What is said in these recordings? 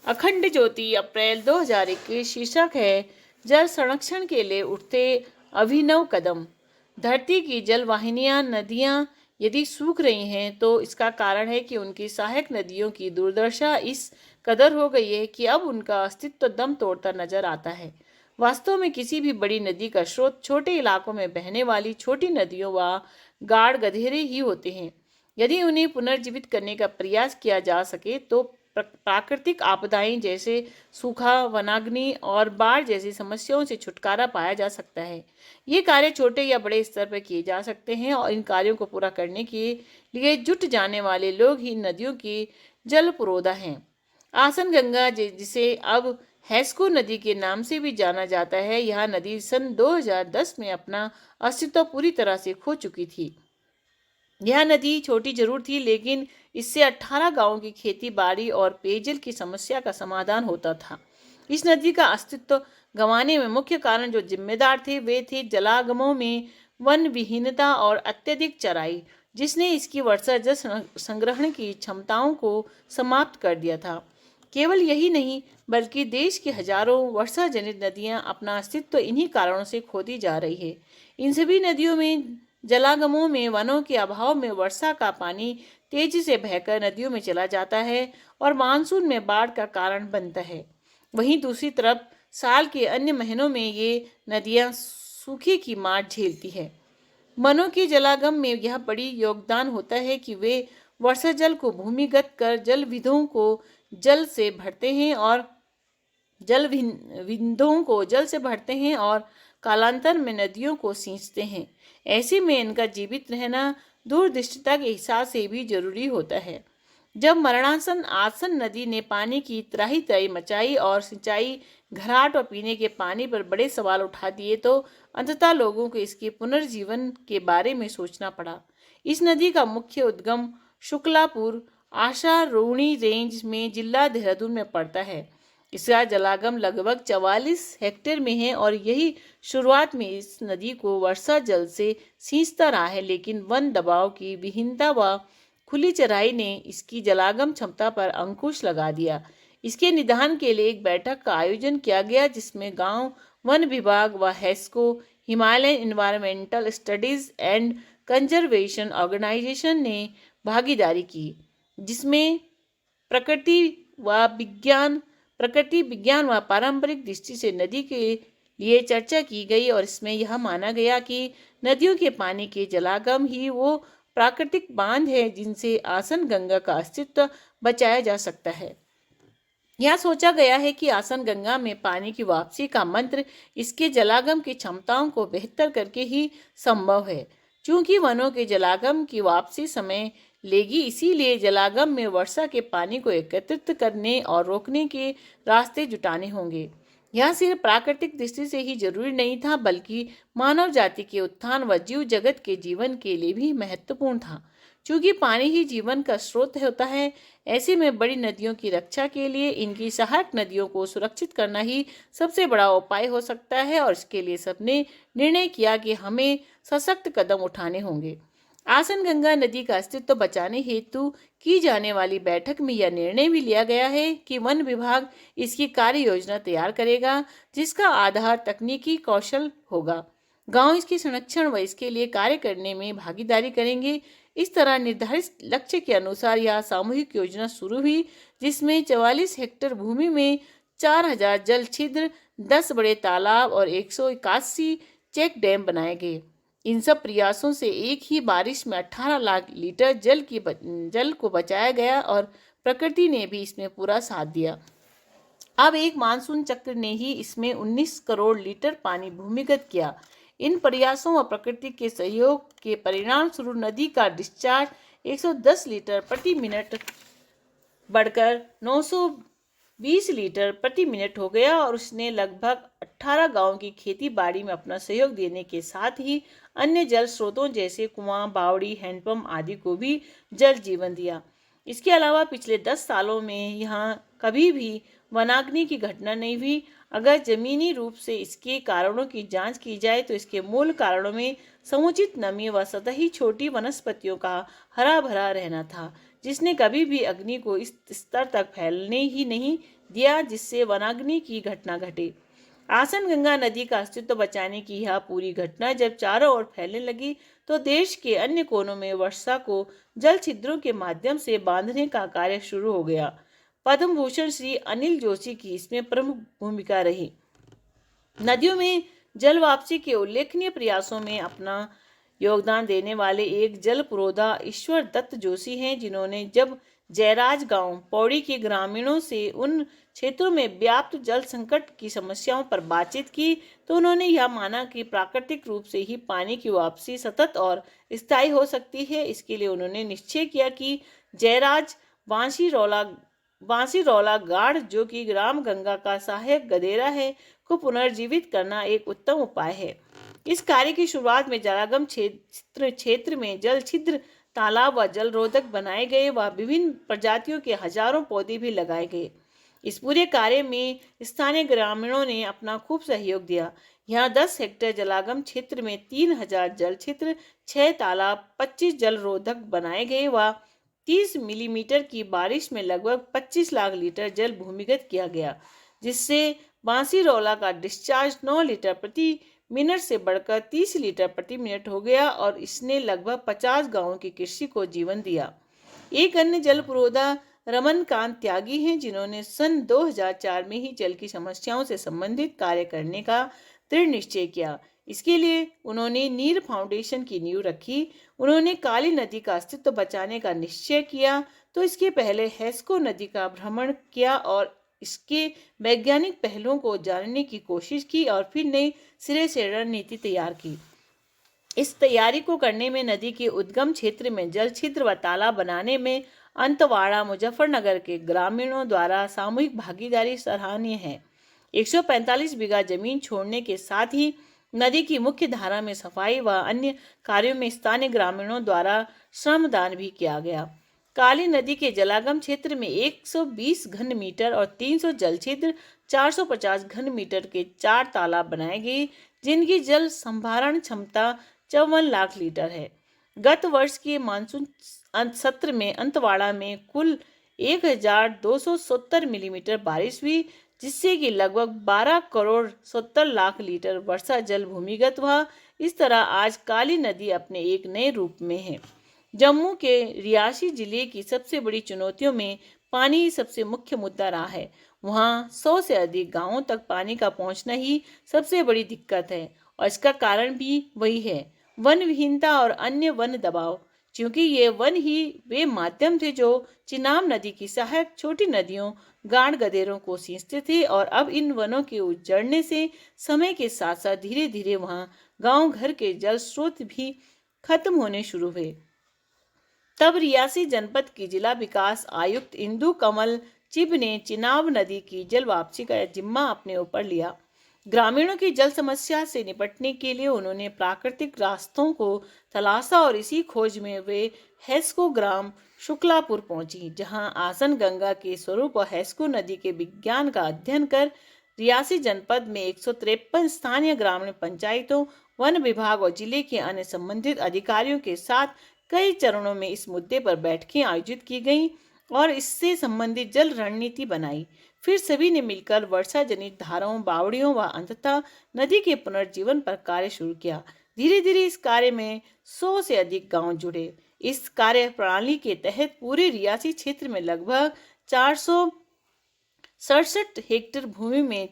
अखंड ज्योति अप्रैल 2021 शीर्षक है जल संरक्षण के लिए उठते अभिनव कदम। धरती की जल वाहिनियां नदियां यदि सूख रही हैं तो इसका कारण है कि उनकी सहायक नदियों की दुर्दशा इस कदर हो गई है कि अब उनका अस्तित्व दम तोड़ता नजर आता है। वास्तव में किसी भी बड़ी नदी का स्रोत छोटे इलाकों में बहने वाली छोटी नदियों व गाढ़ गधेरे ही होते हैं। यदि उन्हें पुनर्जीवित करने का प्रयास किया जा सके तो प्राकृतिक आपदाएं जैसे सूखा, वनाग्नि और बाढ़ जैसी समस्याओं से छुटकारा पाया जा सकता है। ये कार्य छोटे या बड़े स्तर पर किए जा सकते हैं और इन कार्यों को पूरा करने के लिए जुट जाने वाले लोग ही नदियों की जल पुरोधा हैं। आसन गंगा जिसे अब हैस्को नदी के नाम से भी जाना जाता है, यह नदी सन 2010 में अपना अस्तित्व पूरी तरह से खो चुकी थी। यह नदी छोटी जरूर थी, लेकिन इससे 18 गांवों की खेती बाड़ी और पेयजल की समस्या का समाधान होता था। इस नदी का अस्तित्व गंवाने में मुख्य कारण जो जिम्मेदार थे वे थे जलागमों में वन विहीनता और अत्यधिक चराई, जिसने इसकी वर्षा जल संग्रहण की क्षमताओं को समाप्त कर दिया था। केवल यही नहीं बल्कि देश की हजारों वर्षा जनित नदियां अपना अस्तित्व इन्हीं कारणों से खोती जा रही है। इन सभी नदियों में जलागमों में वनों के अभाव में वर्षा का पानी तेजी से बहकर नदियों में चला जाता है और मानसून में बाढ़ का कारण बनता है। वहीं दूसरी तरफ साल के अन्य महीनों में ये नदियां सूखे की मार झेलती है। वनों के जलागम में यह बड़ी योगदान होता है कि वे वर्षा जल को भूमिगत कर जल विधों को जल से भरते हैं और विंधों को जल से भरते हैं और कालांतर में नदियों को सींचते हैं। ऐसे में इनका जीवित रहना दूरदृष्टिता के हिसाब से भी जरूरी होता है। जब मरणासन आसन नदी ने पानी की त्राही त्राही मचाई और सिंचाई, घराट और पीने के पानी पर बड़े सवाल उठा दिए तो अंततः लोगों को इसके पुनर्जीवन के बारे में सोचना पड़ा। इस नदी का मुख्य उद्गम शुक्लापुर आशारोहिणी रेंज में जिला देहरादून में पड़ता है। इसका जलागम लगभग 44 हेक्टेयर में है और यही शुरुआत में इस नदी को वर्षा जल से सींचता रहा है, लेकिन वन दबाव की विहीनता व खुली चराई ने इसकी जलागम क्षमता पर अंकुश लगा दिया। इसके निदान के लिए एक बैठक का आयोजन किया गया जिसमें गांव वन विभाग व HESCO, Himalayan environmental studies and conservation organisation ने भागीदारी की, जिसमें प्रकृति प्रकृति विज्ञान व पारंपरिक दृष्टि से नदी के लिए चर्चा की गई और इसमें यह माना गया कि नदियों के पानी के जलागम ही वो प्राकृतिक बांध है जिनसे आसन गंगा का अस्तित्व बचाया जा सकता है। यह सोचा गया है कि आसन गंगा में पानी की वापसी का मंत्र इसके जलागम की क्षमताओं को बेहतर करके ही संभव है। चूंकि वनों के जलागम की वापसी समय लेगी, इसीलिए जलागम में वर्षा के पानी को एकत्रित करने और रोकने के रास्ते जुटाने होंगे। यह सिर्फ प्राकृतिक दृष्टि से ही जरूरी नहीं था बल्कि मानव जाति के उत्थान व जीव जगत के जीवन के लिए भी महत्वपूर्ण था। चूंकि पानी ही जीवन का स्रोत होता है, ऐसे में बड़ी नदियों की रक्षा के लिए इनकी सहायक नदियों को सुरक्षित करना ही सबसे बड़ा उपाय हो सकता है और इसके लिए सबने निर्णय किया कि हमें सशक्त कदम उठाने होंगे। आसन गंगा नदी का अस्तित्व बचाने हेतु की जाने वाली बैठक में यह निर्णय भी लिया गया है कि वन विभाग इसकी कार्य योजना तैयार करेगा, जिसका आधार तकनीकी कौशल होगा। गांव इसके संरक्षण व इसके लिए कार्य करने में भागीदारी करेंगे। इस तरह निर्धारित लक्ष्य के अनुसार यह सामूहिक योजना शुरू हुई, जिसमें 44 हेक्टेयर भूमि में 4000 जल छिद्र, 10 बड़े तालाब और 181 चेक डैम बनाए गए। इन सब प्रयासों से एक ही बारिश में 18 लाख लीटर जल को बचाया गया और प्रकृति ने भी इसमें पूरा साथ दिया। अब एक मानसून चक्र ने ही इसमें 19 करोड़ लीटर पानी भूमिगत किया। इन प्रयासों व प्रकृति के सहयोग के परिणाम स्वरूप नदी का डिस्चार्ज 110 लीटर प्रति मिनट बढ़कर 920 लीटर प्रति मिनट हो गया और उसने लगभग 18 गांवों की खेती बाड़ी में अपना सहयोग देने के साथ ही अन्य जल स्रोतों जैसे कुआं, बावड़ी, हैंडपंप आदि को भी जल जीवन दिया। इसके अलावा पिछले 10 सालों में यहाँ कभी भी वनाग्नि की घटना नहीं हुई। अगर जमीनी रूप से इसके कारणों की जांच की जाए तो इसके मूल कारणों में समुचित नमी व सतही छोटी वनस्पतियों का हरा भरा रहना था, जिसने कभी भी अग्नि को इस स्तर तक फैलने ही नहीं दिया जिससे वनाग्नि की घटना घटे। आसन गंगा नदी का अस्तित्व बचाने की यह पूरी घटना जब चारों ओर फैलने लगी तो देश के अन्य कोनों में वर्षा को जल छिद्रों के माध्यम से बांधने का कार्य शुरू हो गया। पद्म भूषण श्री अनिल जोशी की इसमें प्रमुख भूमिका रही। नदियों में जल वापसी के उल्लेखनीय प्रयासों में अपना योगदान देने वाले एक जल पुरोधा ईश्वर दत्त जोशी हैं, जिन्होंने जब जयराज गांव पौड़ी के ग्रामीणों से उन क्षेत्रों में व्याप्त जल संकट की समस्याओं पर बातचीत की तो उन्होंने यह माना कि प्राकृतिक रूप से ही पानी की वापसी सतत और स्थायी हो सकती है। इसके लिए उन्होंने निश्चय किया कि जयराज बांसीरौला गाढ़, जो कि राम गंगा का सहायक गदेरा है, को पुनर्जीवित करना एक उत्तम उपाय है। इस कार्य की शुरुआत में जलागम क्षेत्र में जल छिद्र, तालाब व जल रोधक बनाए गए व विभिन्न प्रजातियों के हजारों पौधे भी लगाए गए। इस पूरे कार्य में स्थानीय ग्रामीणों ने अपना खूब सहयोग दिया। यहाँ 10 हेक्टेयर जलागम क्षेत्र में 3000 जल छिद्र, 6 तालाब, 25 जल रोधक बनाए गए व 30 मिलीमीटर की बारिश में लगभग 25 लाख लीटर जल भूमिगत किया गया, जिससे बांसीरौला का डिस्चार्ज 9 लीटर प्रति मिनट से बढ़कर 30 लीटर प्रति मिनट हो गया और इसने लगभग 50 गांवों की कृषि को जीवन दिया। एक अन्य जल पुरोधा रमनकांत त्यागी हैं, जिन्होंने सन 2004 में ही जल की समस्याओं से संबंधित कार्य करने का दृढ़ निश्चय किया। इसके लिए उन्होंने नीर फाउंडेशन की नींव रखी। उन्होंने काली नदी का अस्तित्व बचाने का निश्चय किया तो इसके पहले हेस्को नदी का भ्रमण किया और इसके वैज्ञानिक पहलुओं को जानने की कोशिश की और फिर नए सिरे से रणनीति तैयार की। इस तैयारी को करने में नदी के उद्गम क्षेत्र में जल छिद्र व तालाब बनाने में अंतवाड़ा मुजफ्फरनगर के ग्रामीणों द्वारा सामूहिक भागीदारी सराहनीय है। 145 बीघा जमीन छोड़ने के साथ ही नदी की मुख्य धारा में सफाई व अन्य कार्यों में स्थानीय ग्रामीणों द्वारा श्रमदान भी किया गया। काली नदी के जलागम क्षेत्र में 120 घन मीटर और 300 जल छिद्र, 450 घन मीटर के 4 तालाब बनाए गए, जिनकी जल संभारण क्षमता 54 लाख लीटर है। गत वर्ष के मानसून सत्र में अंतवाड़ा में कुल 1270 मिलीमीटर बारिश हुई, जिससे कि लगभग 12 करोड़ 70 लाख लीटर वर्षा जल भूमिगत हुआ। इस तरह आज काली नदी अपने एक नए रूप में है। जम्मू के रियासी जिले की सबसे बड़ी चुनौतियों में पानी सबसे मुख्य मुद्दा रहा है। वहाँ 100 से अधिक गांवों तक पानी का पहुँचना ही सबसे बड़ी दिक्कत है और इसका कारण भी वही है, वन विहीनता और अन्य वन दबाव। क्योंकि ये वन ही वे माध्यम थे जो चिनाब नदी की सहायक छोटी नदियों, गाढ़ गदेरों को सींचते थे और अब इन वनों के उजड़ने से समय के साथ साथ धीरे धीरे वहाँ गांव घर के जल स्रोत भी खत्म होने शुरू हुए। तब रियासी जनपद की जिला विकास आयुक्त इंदु कमल चिब ने चिनाब नदी की जल वापसी का जिम्मा अपने ऊपर लिया। ग्रामीणों की जल समस्या से निपटने के लिए उन्होंने प्राकृतिक रास्तों को तलाशा और इसी खोज में वे हेस्को ग्राम शुक्लापुर पहुंची, जहां आसन गंगा के स्वरूप और हेस्को नदी के विज्ञान का अध्ययन कर रियासी जनपद में 153 स्थानीय ग्रामीण पंचायतों, वन विभाग और जिले के अन्य संबंधित अधिकारियों के साथ कई चरणों में इस मुद्दे पर बैठकें आयोजित की गईं और इससे संबंधित जल रणनीति बनाई। फिर सभी ने मिलकर वर्षा जनित धाराओं, बावड़ियों व अंततः नदी के पुनर्जीवन पर कार्य शुरू किया। धीरे धीरे इस कार्य में 100 से अधिक गांव जुड़े। इस कार्य प्रणाली के तहत पूरे रियासी क्षेत्र में लगभग 467 हेक्टेयर भूमि में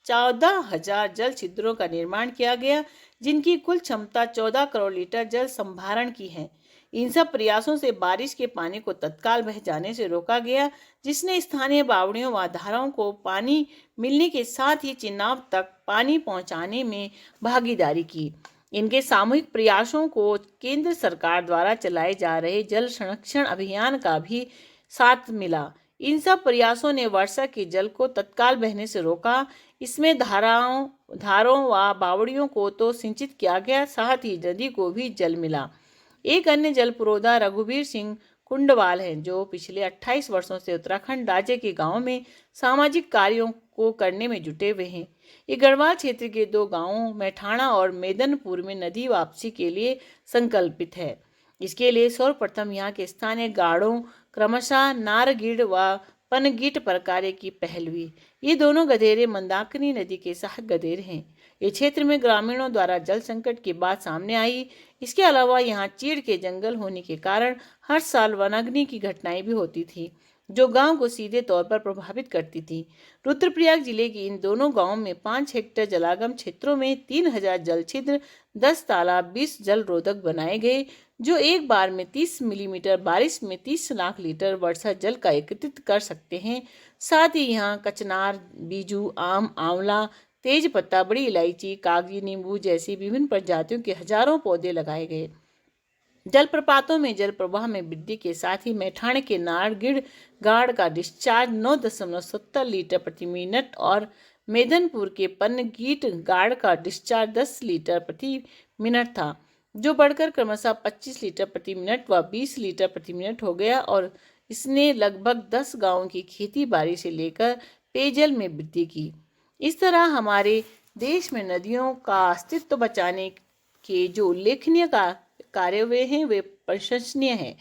14,000 जल छिद्रों का निर्माण किया गया, जिनकी कुल क्षमता 14 करोड़ लीटर जल संभारण की है। इन सब प्रयासों से बारिश के पानी को तत्काल बह जाने से रोका गया, जिसने स्थानीय बावड़ियों व धाराओं को पानी मिलने के साथ ही चिनाब तक पानी पहुंचाने में भागीदारी की। इनके सामूहिक प्रयासों को केंद्र सरकार द्वारा चलाए जा रहे जल संरक्षण अभियान का भी साथ मिला। इन सब प्रयासों ने वर्षा के जल को तत्काल बहने से रोका। इसमें धारों व बावड़ियों को तो सिंचित किया गया, साथ ही नदी को भी जल मिला। एक अन्य जल पुरोधा रघुवीर सिंह कुंडवाल हैं, जो पिछले 28 वर्षों से उत्तराखंड राज्य के गांवों में सामाजिक कार्यों को करने में जुटे हुए हैं। ये गढ़वाल क्षेत्र के 2 गांवों मैठाणा और मेदनपुर में नदी वापसी के लिए संकल्पित है। इसके लिए सर्वप्रथम यहाँ के स्थानीय गाड़ों क्रमशः नारगीड़ व पनगीट पर कार्य की पहल हुई। ये दोनों गधेरे मंदाकिनी नदी के सहायक गधेरे हैं। ये क्षेत्र में ग्रामीणों द्वारा जल संकट की बात सामने आई। इसके अलावा यहाँ चीड़ के जंगल होने के कारण हर साल वनाग्नि की घटनाएं भी होती थी, जो गांव को सीधे तौर पर प्रभावित करती थी। रुद्रप्रयाग जिले के इन दोनों गांवों में 5 हेक्टेयर जलागम क्षेत्रों में 3000 जल छिद्र, 10 तालाब, 20 जल रोधक बनाए गए, जो एक बार में 30 मिलीमीटर बारिश में 30 लाख लीटर वर्षा जल का एकत्रित कर सकते हैं। साथ ही यहाँ कचनार, बीजू, आम, आंवला, तेज पत्ता, बड़ी इलायची, कागजी नींबू जैसी विभिन्न प्रजातियों के हजारों पौधे लगाए गए। जलप्रपातों में जल प्रवाह में वृद्धि के साथ ही मैठाण के नारगीड़ गाड़ का डिस्चार्ज 9.70 लीटर प्रति मिनट और मेदनपुर के पनगीट गाड़ का डिस्चार्ज 10 लीटर प्रति मिनट था, जो बढ़कर क्रमशः 25 लीटर प्रति मिनट व 20 लीटर प्रति मिनट हो गया और इसने लगभग 10 गांवों की खेती बाड़ी से लेकर पेयजल में वृद्धि की। इस तरह हमारे देश में नदियों का अस्तित्व बचाने के जो उल्लेखनीय कार्य हुए हैं वे प्रशंसनीय हैं।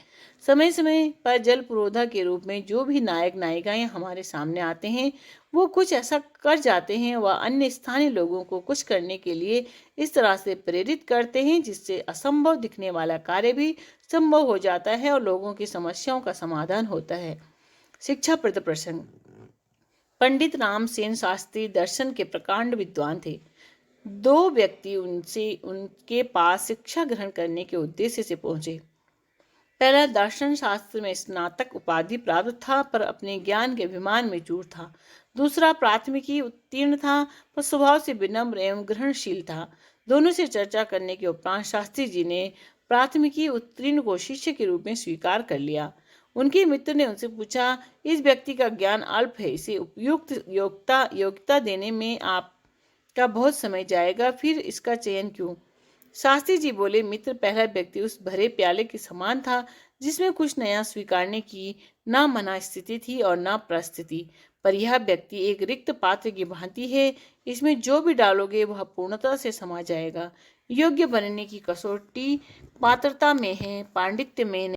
समय समय पर जल पुरोधा के रूप में जो भी नायक नायिकाएं हमारे सामने आते हैं, वो कुछ ऐसा कर जाते हैं व अन्य स्थानीय लोगों को कुछ करने के लिए इस तरह से प्रेरित करते हैं, जिससे असंभव दिखने वाला कार्य भी संभव हो जाता है और लोगों की समस्याओं का समाधान होता है। शिक्षाप्रद प्रसंग। पंडित रामसेन शास्त्री दर्शन के प्रकांड विद्वान थे। 2 व्यक्ति उनके पास शिक्षा ग्रहण करने के उद्देश्य से पहुंचे। पहला दर्शन शास्त्र में स्नातक उपाधि प्राप्त था, पर अपने ज्ञान के अभिमान में चूर था। दूसरा प्राथमिकी उत्तीर्ण था, पर स्वभाव से विनम्र एवं ग्रहणशील था। दोनों से चर्चा करने के उपरांत शास्त्री जी ने प्राथमिकी उत्तीर्ण को शिष्य के रूप में स्वीकार कर लिया। उनके मित्र ने उनसे पूछा, इस व्यक्ति का ज्ञान अल्प है, इसे उपयुक्त योग्यता देने में आपका बहुत समय जाएगा, फिर इसका चयन क्यों? शास्त्री जी बोले, मित्र, पहला व्यक्ति उस भरे प्याले के समान था जिसमें कुछ नया स्वीकारने की न मना स्थिति थी और न परिस्थिति, पर यह व्यक्ति एक रिक्त पात्र की भांति है, इसमें जो भी डालोगे वह पूर्णता से समा जाएगा। योग्य बनने की कसौटी पात्रता में है, पांडित्य में नहीं।